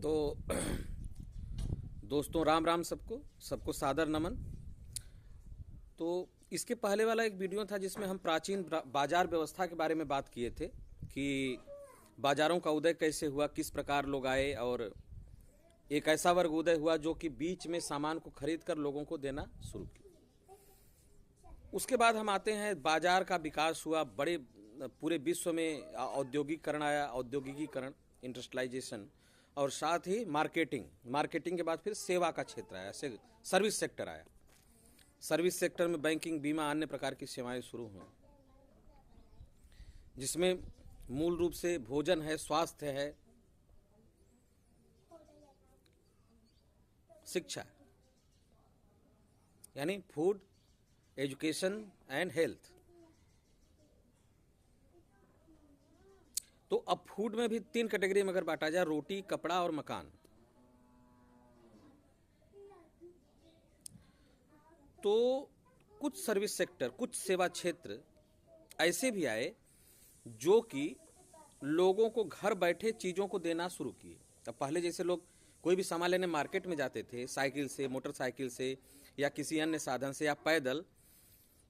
तो दोस्तों राम राम सबको सबको सादर नमन। तो इसके पहले वाला एक वीडियो था जिसमें हम प्राचीन बाजार व्यवस्था के बारे में बात किए थे कि बाजारों का उदय कैसे हुआ, किस प्रकार लोग आए और एक ऐसा वर्ग उदय हुआ जो कि बीच में सामान को खरीद कर लोगों को देना शुरू किया। उसके बाद हम आते हैं बाजार का विकास हुआ, बड़े पूरे विश्व में औद्योगिकीकरण आया, औद्योगिकीकरण इंडस्ट्रियलाइजेशन, और साथ ही मार्केटिंग के बाद फिर सेवा का क्षेत्र आया, सर्विस सेक्टर आया। सर्विस सेक्टर में बैंकिंग, बीमा, अन्य प्रकार की सेवाएं शुरू हुई, जिसमें मूल रूप से भोजन है, स्वास्थ्य है, शिक्षा, यानी फूड, एजुकेशन एंड हेल्थ। तो अब फूड में भी 3 कैटेगरी में अगर बांटा जाए, रोटी, कपड़ा और मकान। तो कुछ सर्विस सेक्टर, कुछ सेवा क्षेत्र ऐसे भी आए जो कि लोगों को घर बैठे चीज़ों को देना शुरू किए। अब पहले जैसे लोग कोई भी सामान लेने मार्केट में जाते थे साइकिल से, मोटरसाइकिल से या किसी अन्य साधन से या पैदल,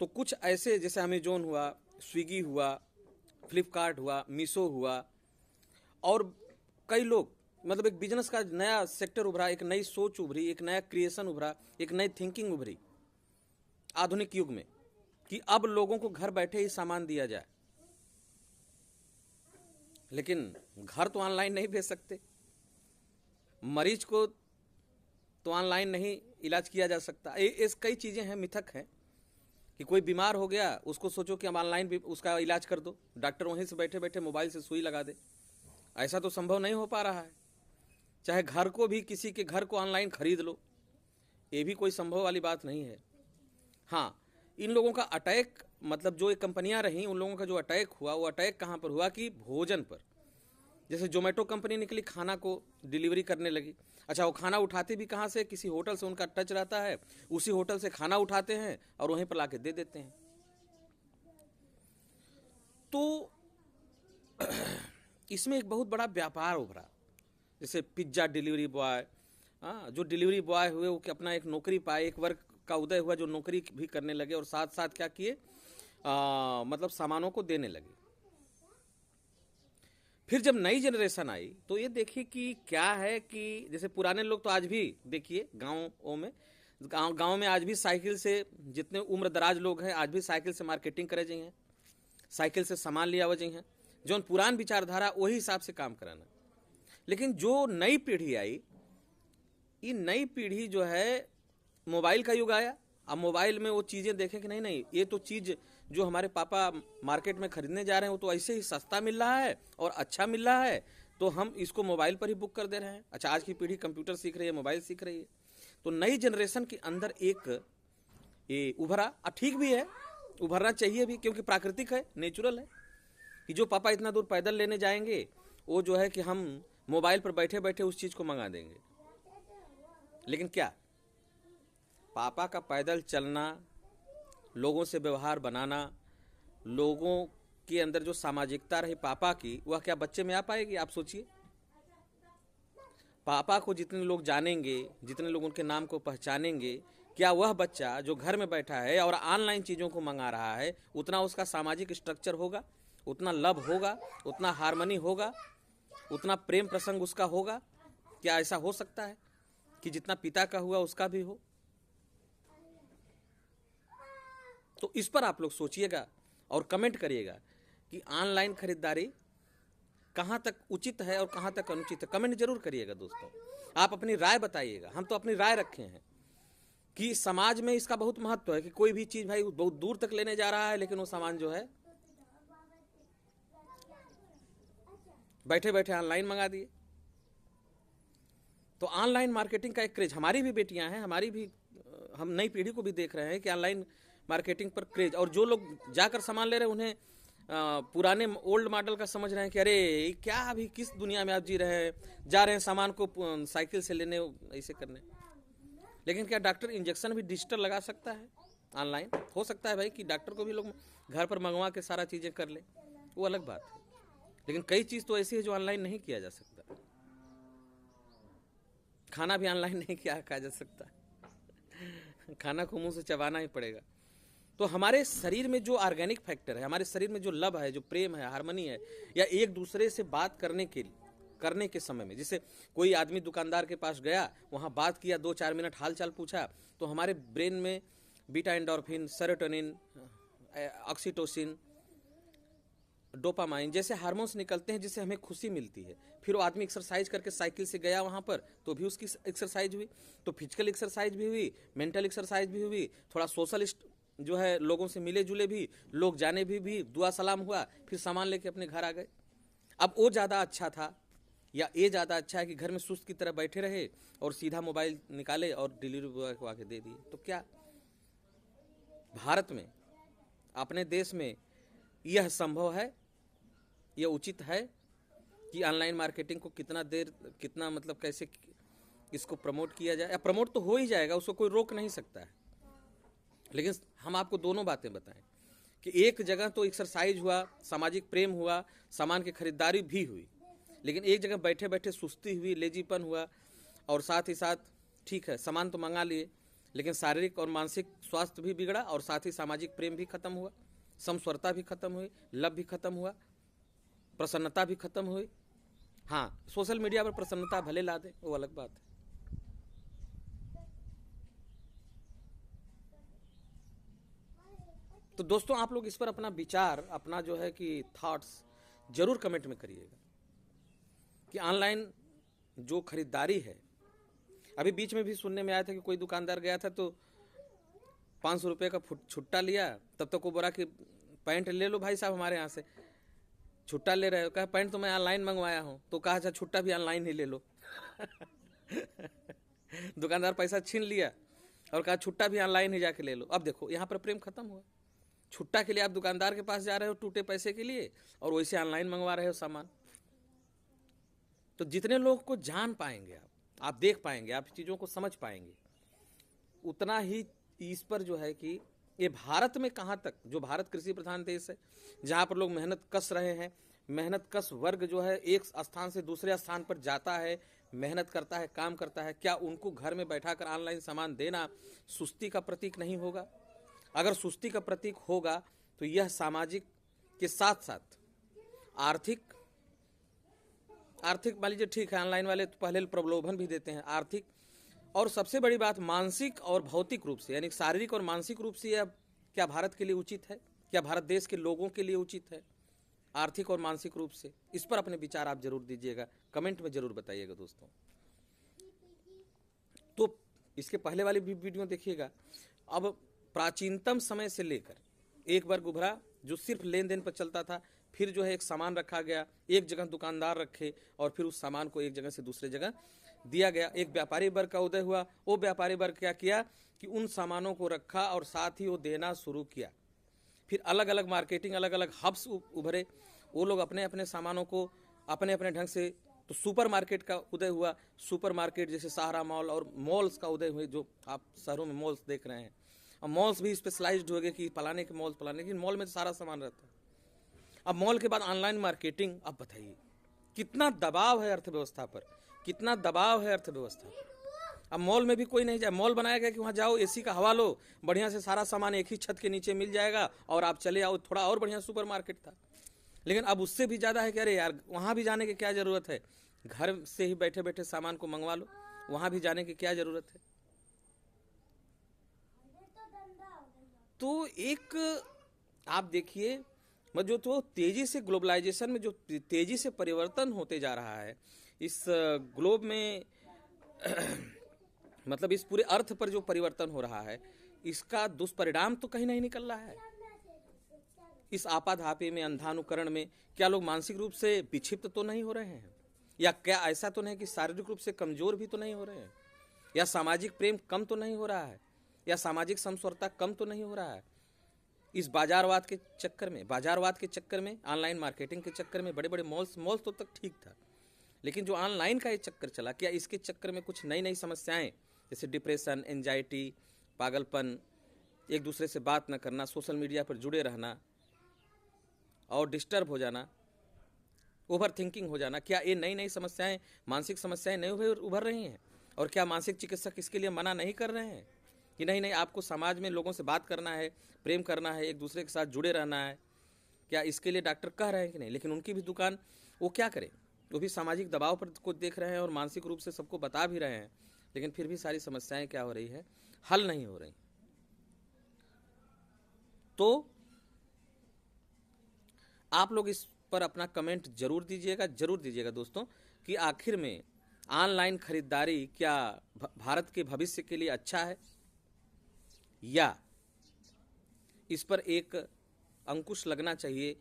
तो कुछ ऐसे जैसे अमेजोन हुआ, स्विगी हुआ, फ्लिपकार्ट हुआ, मीशो हुआ, और कई लोग, मतलब एक बिजनेस का नया सेक्टर उभरा, एक नई सोच उभरी, एक नया क्रिएशन उभरा, एक नई थिंकिंग उभरी आधुनिक युग में कि अब लोगों को घर बैठे ही सामान दिया जाए। लेकिन घर तो ऑनलाइन नहीं भेज सकते, मरीज को तो ऑनलाइन नहीं इलाज किया जा सकता। इस कई चीज़ें हैं, मिथक हैं कि कोई बीमार हो गया, उसको सोचो कि हम ऑनलाइन भी उसका इलाज कर दो, डॉक्टर वहीं से बैठे बैठे मोबाइल से सुई लगा दे। ऐसा तो संभव नहीं हो पा रहा है। चाहे घर को भी, किसी के घर को ऑनलाइन खरीद लो, ये भी कोई संभव वाली बात नहीं है। हाँ, इन लोगों का अटैक, मतलब जो एक कंपनियां रहीं, उन लोगों का जो अटैक हुआ, वो अटैक कहाँ पर हुआ कि भोजन पर। जैसे जोमेटो कंपनी निकली, खाना को डिलीवरी करने लगी। अच्छा, वो खाना उठाते भी कहाँ से? किसी होटल से उनका टच रहता है, उसी होटल से खाना उठाते हैं और वहीं पर लाके दे देते हैं। तो इसमें एक बहुत बड़ा व्यापार उभरा। जैसे पिज्जा डिलीवरी बॉय, जो डिलीवरी बॉय हुए वो अपना एक नौकरी पाए, एक वर्ग का उदय हुआ जो नौकरी भी करने लगे और साथ साथ क्या किए, मतलब सामानों को देने लगे। फिर जब नई जनरेशन आई तो ये देखिए कि क्या है कि जैसे पुराने लोग तो आज भी देखिए गाँवों में, गाँव में आज भी साइकिल से, जितने उम्र दराज लोग हैं आज भी साइकिल से मार्केटिंग करे जाए हैं, साइकिल से सामान लिया वजह हैं, जो पुरान विचारधारा वही हिसाब से काम कराना। लेकिन जो नई पीढ़ी आई, ये नई पीढ़ी जो है, मोबाइल का युग आया। अब मोबाइल में वो चीज़ें देखें कि नहीं, ये तो चीज़ जो हमारे पापा मार्केट में खरीदने जा रहे हैं वो तो ऐसे ही सस्ता मिल रहा है और अच्छा मिल रहा है, तो हम इसको मोबाइल पर ही बुक कर दे रहे हैं। अच्छा, आज की पीढ़ी कंप्यूटर सीख रही है, मोबाइल सीख रही है। तो नई जनरेशन के अंदर एक ये उभरा, ठीक भी है, उभरना चाहिए भी, क्योंकि प्राकृतिक है, नेचुरल है कि जो पापा इतना दूर पैदल लेने जाएंगे, वो जो है कि हम मोबाइल पर बैठे बैठे उस चीज़ को मंगा देंगे। लेकिन क्या पापा का पैदल चलना, लोगों से व्यवहार बनाना, लोगों के अंदर जो सामाजिकता रही पापा की, वह क्या बच्चे में आ पाएगी? आप सोचिए। पापा को जितने लोग जानेंगे, जितने लोग उनके नाम को पहचानेंगे, क्या वह बच्चा जो घर में बैठा है और ऑनलाइन चीज़ों को मंगा रहा है, उतना उसका सामाजिक स्ट्रक्चर होगा, उतना लव होगा, उतना हार्मनी होगा, उतना प्रेम प्रसंग उसका होगा? क्या ऐसा हो सकता है कि जितना पिता का हुआ उसका भी हो? तो इस पर आप लोग सोचिएगा और कमेंट करिएगा कि ऑनलाइन खरीदारी कहाँ तक उचित है और कहाँ तक अनुचित है। कमेंट जरूर करिएगा दोस्तों, आप अपनी राय बताइएगा। हम तो अपनी राय रखे हैं कि समाज में इसका बहुत महत्व है कि कोई भी चीज़ भाई बहुत दूर तक लेने जा रहा है, लेकिन वो सामान जो है बैठे बैठे ऑनलाइन मंगा दिए। तो ऑनलाइन मार्केटिंग का एक क्रेज, हमारी भी बेटियां हैं, हमारी भी, हम नई पीढ़ी को भी देख रहे हैं कि ऑनलाइन मार्केटिंग पर क्रेज, और जो लोग जाकर सामान ले रहे हैं उन्हें पुराने ओल्ड मॉडल का समझ रहे हैं कि अरे क्या अभी किस दुनिया में आप जी रहे हैं, जा रहे हैं सामान को साइकिल से लेने, ऐसे करने। लेकिन क्या डॉक्टर इंजेक्शन भी डिजिटल लगा सकता है? ऑनलाइन हो सकता है भाई कि डॉक्टर को भी लोग घर पर मंगवा के सारा चीज़ें कर ले, वो अलग बात है। लेकिन कई चीज़ तो ऐसी है जो ऑनलाइन नहीं किया जा सकता। खाना भी ऑनलाइन नहीं क्या खाया जा सकता, खाना को मुंह से चबाना ही पड़ेगा। तो हमारे शरीर में जो ऑर्गेनिक फैक्टर है, हमारे शरीर में जो लव है, जो प्रेम है, हार्मनी है, या एक दूसरे से बात करने के समय में, जैसे कोई आदमी दुकानदार के पास गया, वहाँ बात किया, 2-4 मिनट हाल चाल पूछा, तो हमारे ब्रेन में beta endorphin, serotonin, oxytocin, dopamine जैसे हार्मोन्स निकलते हैं, जिससे हमें खुशी मिलती है। फिर वो आदमी एक्सरसाइज करके साइकिल से गया वहाँ पर, तो भी उसकी एक्सरसाइज हुई। तो फिजिकल एक्सरसाइज भी हुई, मेंटल एक्सरसाइज भी हुई, थोड़ा सोशल जो है लोगों से मिले जुले भी, लोग जाने भी दुआ सलाम हुआ, फिर सामान लेके अपने घर आ गए। अब वो ज़्यादा अच्छा था या ये ज़्यादा अच्छा है कि घर में सुस्त की तरह बैठे रहे और सीधा मोबाइल निकाले और डिलीवरी बॉय को आके दे दिए? तो क्या भारत में, अपने देश में यह संभव है, यह उचित है कि ऑनलाइन मार्केटिंग को कितना मतलब कैसे इसको प्रमोट किया जाए? या प्रमोट तो हो ही जाएगा, उसको कोई रोक नहीं सकता है, लेकिन हम आपको दोनों बातें बताएं कि एक जगह तो एक्सरसाइज हुआ, सामाजिक प्रेम हुआ, सामान की खरीदारी भी हुई, लेकिन एक जगह बैठे बैठे सुस्ती हुई, लेजीपन हुआ, और साथ ही साथ ठीक है सामान तो मंगा लिए, लेकिन शारीरिक और मानसिक स्वास्थ्य भी बिगड़ा, और साथ ही सामाजिक प्रेम भी खत्म हुआ, समस्वरता भी खत्म हुई, लव भी खत्म हुआ, प्रसन्नता भी खत्म हुई। हाँ, सोशल मीडिया पर प्रसन्नता भले ला दे, वो अलग बात है। तो दोस्तों, आप लोग इस पर अपना विचार, अपना जो है कि थॉट्स जरूर कमेंट में करिएगा कि ऑनलाइन जो खरीदारी है, अभी बीच में भी सुनने में आया था कि कोई दुकानदार गया था तो 500 रुपये का छुट्टा लिया, तब तक वो बोला कि पैंट ले लो भाई साहब हमारे यहाँ से, छुट्टा ले रहे हो? कहा पैंट तो मैं ऑनलाइन मंगवाया हूँ। तो कहा अच्छा छुट्टा भी ऑनलाइन ही ले लो। दुकानदार पैसा छीन लिया और कहा छुट्टा भी ऑनलाइन ही जाके ले लो। अब देखो यहाँ पर प्रेम खत्म हुआ। छुट्टा के लिए आप दुकानदार के पास जा रहे हो टूटे पैसे के लिए, और वैसे ऑनलाइन मंगवा रहे हो सामान। तो जितने लोग को जान पाएंगे आप देख पाएंगे, आप चीज़ों को समझ पाएंगे, उतना ही इस पर जो है कि ये भारत में कहाँ तक, जो भारत कृषि प्रधान देश है, जहाँ पर लोग मेहनत कस रहे हैं, मेहनत कस वर्ग जो है एक स्थान से दूसरे स्थान पर जाता है, मेहनत करता है, काम करता है, क्या उनको घर में बैठाकर ऑनलाइन सामान देना सुस्ती का प्रतीक नहीं होगा? अगर सुस्ती का प्रतीक होगा तो यह सामाजिक के साथ साथ आर्थिक मान लीजिए ठीक है, ऑनलाइन वाले तो पहले प्रलोभन भी देते हैं, आर्थिक और सबसे बड़ी बात मानसिक और भौतिक रूप से, यानी शारीरिक और मानसिक रूप से यह क्या भारत के लिए उचित है? क्या भारत देश के लोगों के लिए उचित है आर्थिक और मानसिक रूप से? इस पर अपने विचार आप जरूर दीजिएगा, कमेंट में जरूर बताइएगा दोस्तों। तो इसके पहले वाली भी वीडियो देखिएगा। अब प्राचीनतम समय से लेकर एक वर्ग उभरा जो सिर्फ लेन देन पर चलता था, फिर जो है एक सामान रखा गया, एक जगह दुकानदार रखे और फिर उस सामान को एक जगह से दूसरे जगह दिया गया। एक व्यापारी वर्ग का उदय हुआ। वो व्यापारी वर्ग क्या किया कि उन सामानों को रखा और साथ ही वो देना शुरू किया। फिर अलग अलग मार्केटिंग, अलग अलग हब्स उभरे, वो लोग अपने अपने सामानों को अपने अपने ढंग से, तो सुपर मार्केट का उदय हुआ। सुपर मार्केट जैसे सहारा मॉल और मॉल्स का उदय हुए, जो आप शहरों में मॉल्स देख रहे हैं। अब मॉल्स भी स्पेशलाइज्ड हो गए कि फलाने के मॉल फलाने के, मॉल में तो सारा सामान रहता है। अब मॉल के बाद ऑनलाइन मार्केटिंग। अब बताइए कितना दबाव है अर्थव्यवस्था पर, कितना दबाव है अर्थव्यवस्था पर। अब मॉल में भी कोई नहीं जाए, मॉल बनाया गया कि वहाँ जाओ, एसी का हवा लो, बढ़िया से सारा सामान एक ही छत के नीचे मिल जाएगा और आप चले आओ। थोड़ा और बढ़िया सुपर मार्केट था, लेकिन अब उससे भी ज़्यादा है कि अरे यार वहाँ भी जाने की क्या ज़रूरत है, घर से ही बैठे बैठे सामान को मंगवा लो, वहाँ भी जाने की क्या ज़रूरत है। तो एक आप देखिए, जो तो तेजी से ग्लोबलाइजेशन में जो तेजी से परिवर्तन होते जा रहा है इस ग्लोब में मतलब इस पूरे अर्थ पर जो परिवर्तन हो रहा है, इसका दुष्परिणाम तो कहीं नहीं निकल रहा है। इस आपाधापी में, अंधानुकरण में क्या लोग मानसिक रूप से विक्षिप्त तो नहीं हो रहे हैं? या क्या ऐसा तो नहीं कि शारीरिक रूप से कमजोर भी तो नहीं हो रहे हैं? या सामाजिक प्रेम कम तो नहीं हो रहा है? या सामाजिक समस्वरता कम तो नहीं हो रहा है? इस बाजारवाद के चक्कर में, ऑनलाइन मार्केटिंग के चक्कर में, बड़े बड़े मॉल्स तो तक ठीक था, लेकिन जो ऑनलाइन का ये चक्कर चला, क्या इसके चक्कर में कुछ नई नई समस्याएं जैसे डिप्रेशन, एंजाइटी, पागलपन, एक दूसरे से बात न करना, सोशल मीडिया पर जुड़े रहना और डिस्टर्ब हो जाना, ओवर थिंकिंग हो जाना, क्या ये नई नई समस्याएं, मानसिक समस्याएं नहीं उभर रही हैं? और क्या मानसिक चिकित्सक इसके लिए मना नहीं कर रहे हैं कि नहीं नहीं आपको समाज में लोगों से बात करना है, प्रेम करना है, एक दूसरे के साथ जुड़े रहना है? क्या इसके लिए डॉक्टर कह रहे हैं कि नहीं? लेकिन उनकी भी दुकान, वो क्या करें, वो भी सामाजिक दबाव पर को देख रहे हैं और मानसिक रूप से सबको बता भी रहे हैं, लेकिन फिर भी सारी समस्याएं क्या हो रही है, हल नहीं हो रही। तो आप लोग इस पर अपना कमेंट जरूर दीजिएगा दोस्तों, कि आखिर में ऑनलाइन खरीदारी क्या भारत के भविष्य के लिए अच्छा है, या इस पर एक अंकुश लगना चाहिए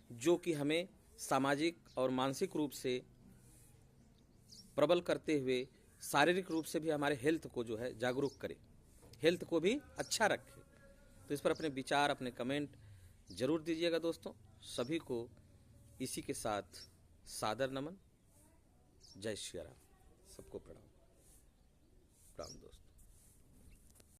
जो कि हमें सामाजिक और मानसिक रूप से प्रबल करते हुए शारीरिक रूप से भी हमारे हेल्थ को जो है जागरूक करे, हेल्थ को भी अच्छा रखे। तो इस पर अपने विचार, अपने कमेंट जरूर दीजिएगा दोस्तों। सभी को इसी के साथ सादर नमन। जय श्री राम, सबको प्रणाम।